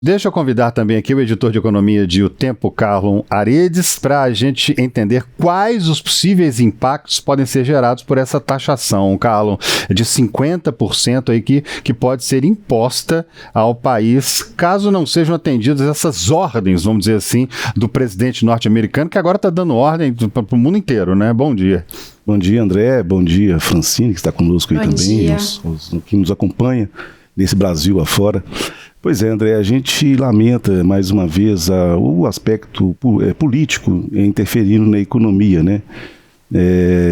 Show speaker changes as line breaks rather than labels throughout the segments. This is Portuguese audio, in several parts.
Deixa eu convidar também aqui o editor de economia de O Tempo, Carlos Aredes, para a gente entender quais os possíveis impactos podem ser gerados por essa taxação, Carlos, de 50% aí que pode ser imposta ao país, caso não sejam atendidas essas ordens, vamos dizer assim, do presidente norte-americano, que agora está dando ordem para o mundo inteiro, né? Bom dia.
Bom dia, André. Bom dia, Francine, que está conosco aí
Bom
também,
dia.
que nos acompanha nesse Brasil afora. Pois é, André, a gente lamenta mais uma vez o aspecto político interferindo na economia, né?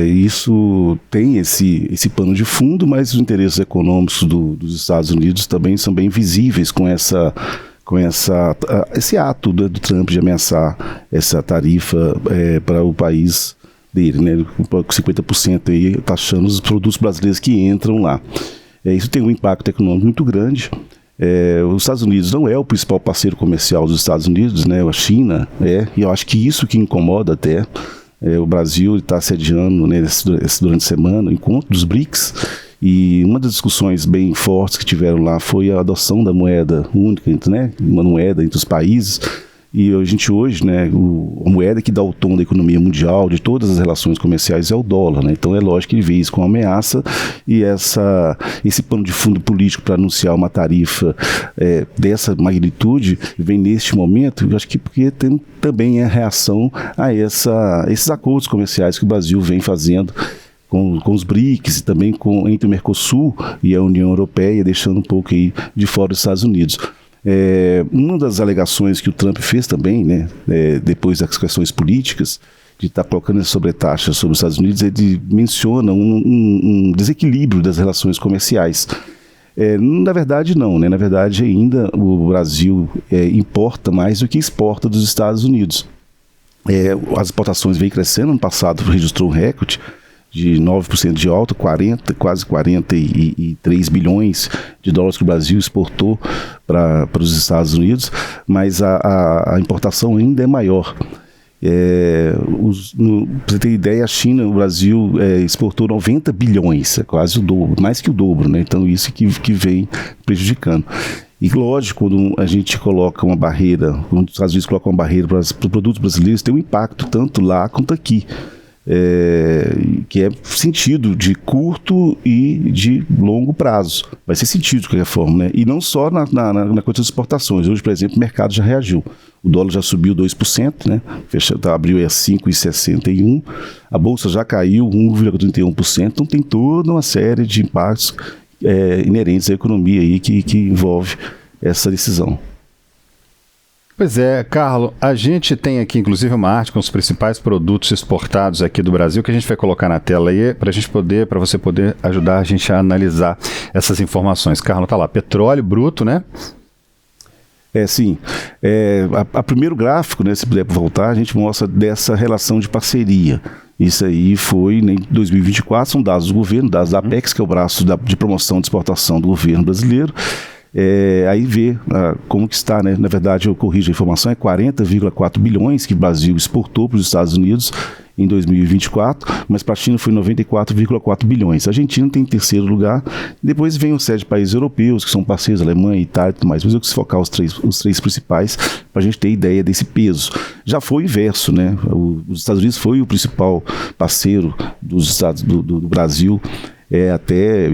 Isso tem esse pano de fundo, mas os interesses econômicos dos Estados Unidos também são bem visíveis com esse ato do Trump de ameaçar essa tarifa para o país dele, né? Com 50% aí taxando os produtos brasileiros que entram lá. Isso tem um impacto econômico muito grande. Os Estados Unidos não é o principal parceiro comercial dos Estados Unidos, né? A China e eu acho que isso que incomoda até. O Brasil está sediando, né, durante a semana o encontro dos BRICS, e uma das discussões bem fortes que tiveram lá foi a adoção da moeda única, né? Uma moeda entre os países. E a gente hoje, né, a moeda que dá o tom da economia mundial, de todas as relações comerciais, é o dólar, né? Então é lógico que ele veio isso com ameaça, e esse pano de fundo político para anunciar uma tarifa dessa magnitude vem neste momento, eu acho que porque tem também a reação a esses acordos comerciais que o Brasil vem fazendo com os BRICS e também entre o Mercosul e a União Europeia, deixando um pouco aí de fora os Estados Unidos. Uma das alegações que o Trump fez também, né, depois das questões políticas, de estar colocando essa sobretaxa sobre os Estados Unidos, ele menciona um desequilíbrio das relações comerciais. Na verdade não, né? Na verdade ainda o Brasil importa mais do que exporta dos Estados Unidos. As exportações vêm crescendo, ano passado registrou um recorde de 9% de alta, quase 43 bilhões de dólares que o Brasil exportou para os Estados Unidos, mas a importação ainda é maior. Para você ter ideia, a China, o Brasil exportou 90 bilhões, é quase o dobro, mais que o dobro, né? Então isso que vem prejudicando. E lógico, quando a gente coloca uma barreira, quando os Estados Unidos colocam uma barreira para os produtos brasileiros, tem um impacto tanto lá quanto aqui. Que é sentido de curto e de longo prazo. Vai ser sentido de qualquer forma, né? E não só na coisa das exportações. Hoje, por exemplo, o mercado já reagiu. O dólar já subiu 2%, né? Abriu a 5,61%. A bolsa já caiu 1,31%. Então tem toda uma série de impactos inerentes à economia aí que envolve essa decisão.
Pois é, Carlos, a gente tem aqui inclusive uma arte com os principais produtos exportados aqui do Brasil, que a gente vai colocar na tela aí para você poder ajudar a gente a analisar essas informações. Carlos, tá lá, petróleo bruto, né?
Sim. A primeiro gráfico, né, se puder voltar, a gente mostra dessa relação de parceria. Isso aí foi em 2024, são dados do governo, dados da Apex, que é o braço de promoção de exportação do governo brasileiro. Aí vê como que está, né? Na verdade, eu corrijo a informação, é 40,4 bilhões que o Brasil exportou para os Estados Unidos em 2024, mas para a China foi 94,4 bilhões. A Argentina tem em terceiro lugar, depois vem os 7 países europeus, que são parceiros, Alemanha, Itália e tudo mais, mas eu quis focar os três principais para a gente ter ideia desse peso. Já foi o inverso, né? Os Estados Unidos foi o principal parceiro dos Estados do Brasil, até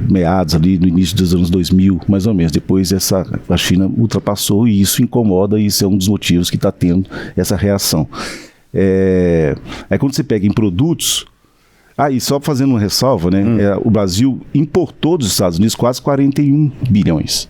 meados ali no início dos anos 2000, mais ou menos. Depois a China ultrapassou, e isso incomoda, e isso é um dos motivos que está tendo essa reação. Aí quando você pega em produtos, e só fazendo uma ressalva, né, o Brasil importou dos Estados Unidos quase 41 bilhões.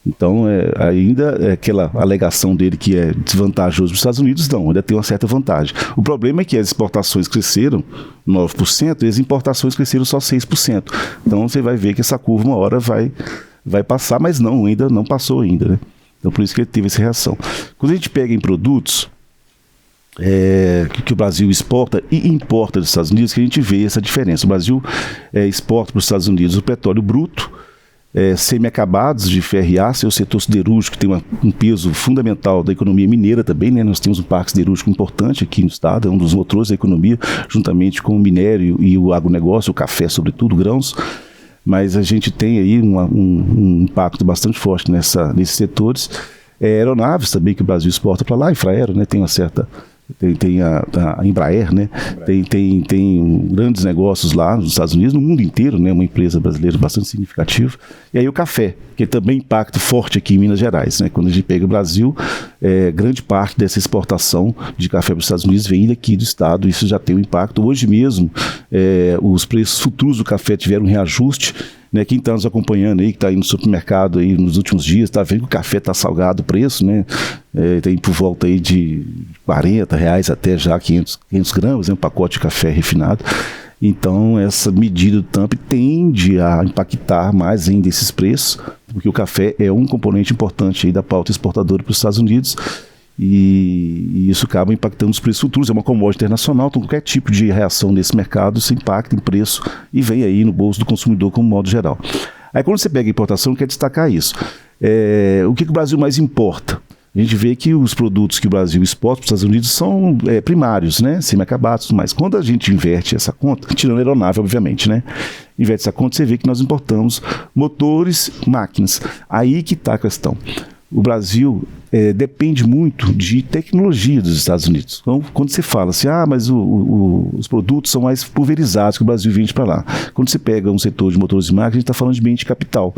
Então, ainda aquela alegação dele que é desvantajoso para os Estados Unidos, não, ainda tem uma certa vantagem. O problema é que as exportações cresceram 9% e as importações cresceram só 6%. Então, você vai ver que essa curva uma hora vai passar, mas ainda não passou ainda, né? Então, por isso que ele teve essa reação. Quando a gente pega em produtos que o Brasil exporta e importa dos Estados Unidos, que a gente vê essa diferença. O Brasil exporta para os Estados Unidos o petróleo bruto, semi-acabados de ferro e aço, é o setor siderúrgico, que tem um peso fundamental da economia mineira também, né? Nós temos um parque siderúrgico importante aqui no estado, é um dos motores da economia, juntamente com o minério e o agronegócio, o café sobretudo, grãos. mas a gente tem aí um impacto bastante forte nesses setores. Aeronaves também, que o Brasil exporta para lá, Infraero, né, tem uma certa... Tem a Embraer, né? Tem grandes negócios lá nos Estados Unidos, no mundo inteiro, né? Uma empresa brasileira bastante significativa. E aí o café, que também impacta forte aqui em Minas Gerais, né? Quando a gente pega o Brasil, grande parte dessa exportação de café para os Estados Unidos vem daqui do estado, isso já tem um impacto. Hoje mesmo, os preços futuros do café tiveram um reajuste, né? Quem está nos acompanhando aí, que está aí no supermercado aí nos últimos dias, está vendo que o café está salgado o preço, né? Tem por volta aí de R$40 até já 500 gramas, né? Um pacote de café refinado. Então essa medida do TAMP tende a impactar mais ainda esses preços, porque o café é um componente importante aí da pauta exportadora para os Estados Unidos. E isso acaba impactando os preços futuros, é uma commodity internacional, então qualquer tipo de reação nesse mercado se impacta em preço e vem aí no bolso do consumidor como modo geral. Aí quando você pega a importação, quer destacar isso. O que o Brasil mais importa? A gente vê que os produtos que o Brasil exporta para os Estados Unidos são primários, né? Semi-acabados, mas quando a gente inverte essa conta, tirando a aeronave, obviamente, né? Inverte essa conta, você vê que nós importamos motores, máquinas. Aí que está a questão. O Brasil depende muito de tecnologia dos Estados Unidos. Então, quando você fala assim, mas os produtos são mais pulverizados que o Brasil vende para lá. Quando você pega um setor de motores e máquinas, a gente está falando de bem de capital.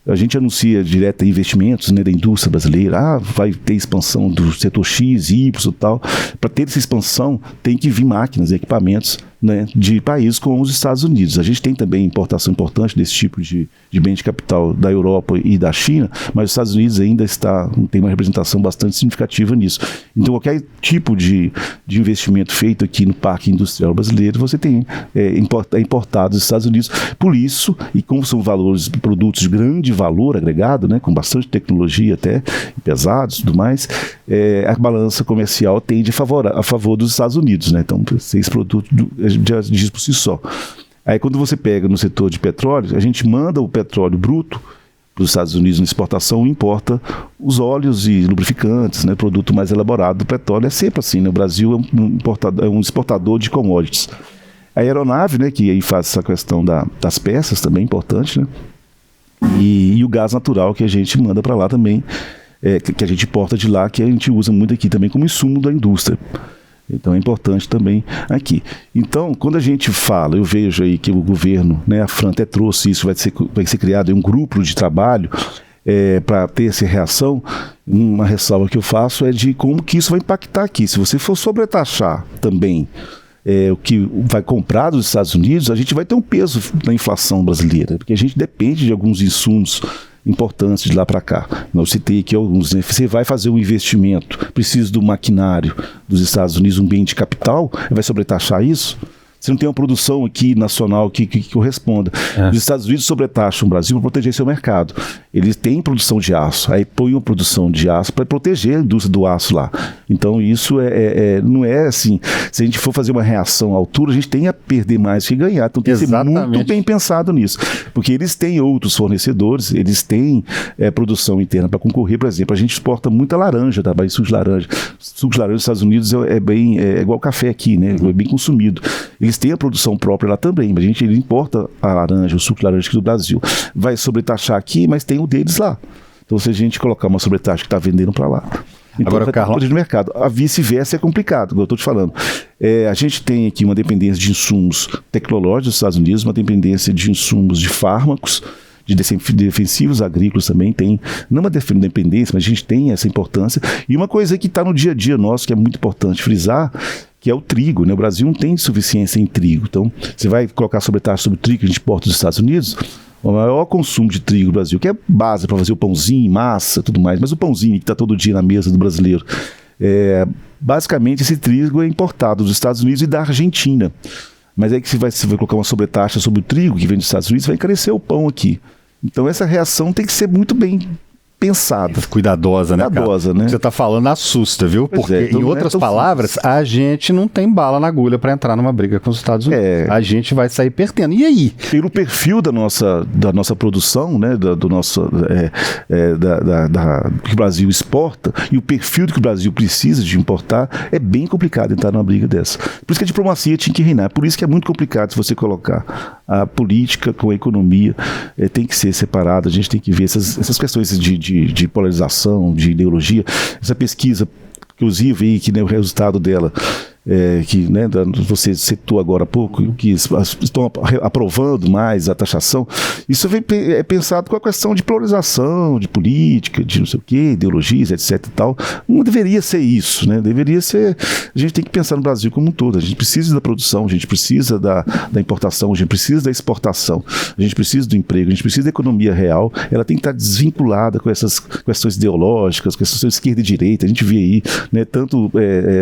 A gente anuncia direto investimentos, né, da indústria brasileira, vai ter expansão do setor X, Y e tal. Para ter essa expansão, tem que vir máquinas, equipamentos, né, de países como os Estados Unidos. A gente tem também importação importante desse tipo de bem de capital da Europa e da China, mas os Estados Unidos ainda tem uma representação bastante significativa nisso. Então, qualquer tipo de investimento feito aqui no Parque Industrial Brasileiro, você tem importado dos Estados Unidos. Por isso, e como são produtos de grande valor agregado, né, com bastante tecnologia até, pesados e tudo mais, a balança comercial tende a favor dos Estados Unidos, né? Então, esse produto já diz por si só. Aí quando você pega no setor de petróleo, a gente manda o petróleo bruto para os Estados Unidos na exportação e importa os óleos e lubrificantes, né, produto mais elaborado do petróleo. É sempre assim, né? O Brasil é um exportador de commodities. A aeronave, né, que aí faz essa questão das peças também importante, né? E o gás natural que a gente manda para lá também, que a gente importa de lá, que a gente usa muito aqui também como insumo da indústria. Então é importante também aqui. Então, quando a gente fala, eu vejo aí que o governo, né, a FRAN até trouxe isso, vai ser criado um grupo de trabalho para ter essa reação. Uma ressalva que eu faço é de como que isso vai impactar aqui. Se você for sobretaxar também o que vai comprar dos Estados Unidos, a gente vai ter um peso na inflação brasileira, porque a gente depende de alguns insumos importantes de lá para cá. Eu citei aqui alguns, né? Você vai fazer um investimento, precisa do maquinário dos Estados Unidos, um bem de capital, vai sobretaxar isso? Você não tem uma produção aqui nacional que corresponda. Os Estados Unidos sobretaxam o Brasil para proteger seu mercado. Eles têm produção de aço, aí põe uma produção de aço para proteger a indústria do aço lá. Então isso não é assim, se a gente for fazer uma reação à altura, a gente tem a perder mais que ganhar. Então tem que ser muito bem pensado nisso. Porque eles têm outros fornecedores, eles têm produção interna para concorrer. Por exemplo, a gente exporta muita laranja, tá? Suco de laranja. Suco de laranja dos Estados Unidos é igual café aqui, né? É bem consumido. Eles têm a produção própria lá também, mas ele importa a laranja, o suco de laranja aqui do Brasil. Vai sobretaxar aqui, mas tem o deles lá. Então, se a gente colocar uma sobretaxa que está vendendo para lá, então
agora,
vai
Carlão,
ter no mercado. A vice-versa é complicado, como eu estou te falando. A gente tem aqui uma dependência de insumos tecnológicos dos Estados Unidos, uma dependência de insumos de fármacos, de defensivos agrícolas também tem, não uma dependência, mas a gente tem essa importância. E uma coisa que está no dia a dia nosso, que é muito importante frisar, que é o trigo, né? O Brasil não tem suficiência em trigo. Então, você vai colocar sobretaxa sobre o trigo que a gente importa dos Estados Unidos, o maior consumo de trigo no Brasil, que é base para fazer o pãozinho, massa e tudo mais, mas o pãozinho que está todo dia na mesa do brasileiro, basicamente esse trigo é importado dos Estados Unidos e da Argentina. Mas aí que você vai colocar uma sobretaxa sobre o trigo que vem dos Estados Unidos, vai encarecer o pão aqui. Então essa reação tem que ser muito bem pensada.
Cuidadosa, né, cara?
Cuidadosa, né?
O que você está falando assusta, viu? Porque, em outras palavras, a gente não tem bala na agulha para entrar numa briga com os Estados Unidos. A gente vai sair perdendo. E aí?
Pelo perfil da nossa produção, né, do nosso, que o Brasil exporta, e o perfil do que o Brasil precisa de importar, é bem complicado entrar numa briga dessa. Por isso que a diplomacia tinha que reinar. Por isso que é muito complicado se você colocar a política com a economia tem que ser separada. A gente tem que ver essas questões de polarização, de ideologia. Essa pesquisa, inclusive, aí, que, né, o resultado dela, que, né, você citou agora há pouco, que estão aprovando mais a taxação, isso é pensado com a questão de polarização, de política, de não sei o quê, ideologias, etc. e tal. Não deveria ser isso, né? Deveria ser. A gente tem que pensar no Brasil como um todo. A gente precisa da produção, a gente precisa da importação, a gente precisa da exportação, a gente precisa do emprego, a gente precisa da economia real. Ela tem que estar desvinculada com essas questões ideológicas, com essas questões de esquerda e direita. A gente vê aí, né, tanto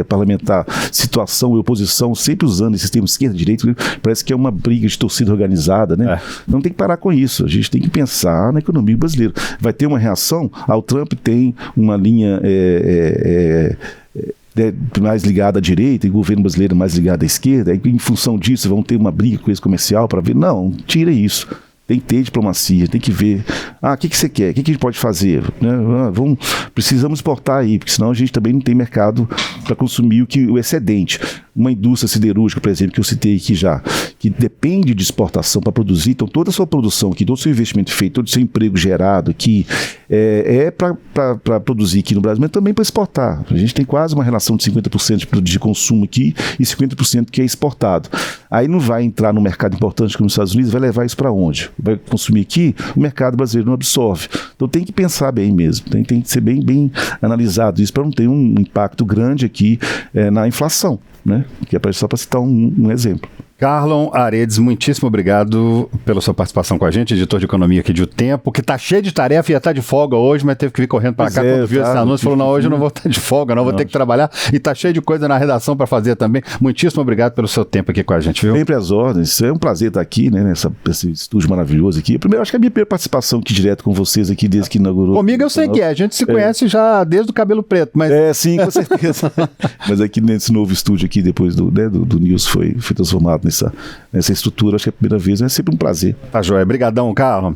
parlamentar, situação e oposição, sempre usando esses termos esquerda e direita, parece que é uma briga de torcida organizada, né? Não tem que parar com isso, a gente tem que pensar na economia brasileira. Vai ter uma reação, o Trump tem uma linha mais ligada à direita e o governo brasileiro mais ligado à esquerda, e em função disso vão ter uma briga com esse comercial para ver, não, tira isso. Tem que ter diplomacia, tem que ver, o que você quer, o que a gente pode fazer, né? Precisamos exportar aí, porque senão a gente também não tem mercado para consumir o excedente. Uma indústria siderúrgica, por exemplo, que eu citei aqui já, que depende de exportação para produzir, então toda a sua produção aqui, todo o seu investimento feito, todo o seu emprego gerado aqui, para produzir aqui no Brasil, mas também para exportar. A gente tem quase uma relação de 50% de consumo aqui e 50% que é exportado. Aí não vai entrar no mercado importante como os Estados Unidos, vai levar isso para onde? Vai consumir aqui, o mercado brasileiro não absorve. Então tem que pensar bem mesmo, tem que ser bem analisado isso para não ter um impacto grande aqui na inflação, né? Que é só para citar um exemplo.
Carlon Aredes, muitíssimo obrigado pela sua participação com a gente, editor de economia aqui de O Tempo, que está cheio de tarefa e ia estar de folga hoje, mas teve que vir correndo para cá quando viu esse anúncio, falou, não, hoje eu não vou estar de folga, não, vou ter que trabalhar, e está cheio de coisa na redação para fazer também. Muitíssimo obrigado pelo seu tempo aqui com a gente, viu?
Sempre às ordens, é um prazer estar aqui, né, nesse estúdio maravilhoso aqui. Primeiro, acho que é a minha primeira participação aqui direto com vocês aqui, desde que inaugurou.
Comigo eu sei que a gente se conhece já desde o cabelo preto, mas...
sim, com certeza. Mas aqui nesse novo estúdio aqui, depois do News, foi transformado nessa estrutura, acho que é a primeira vez, é sempre um prazer.
Tá joia, brigadão, Carlon.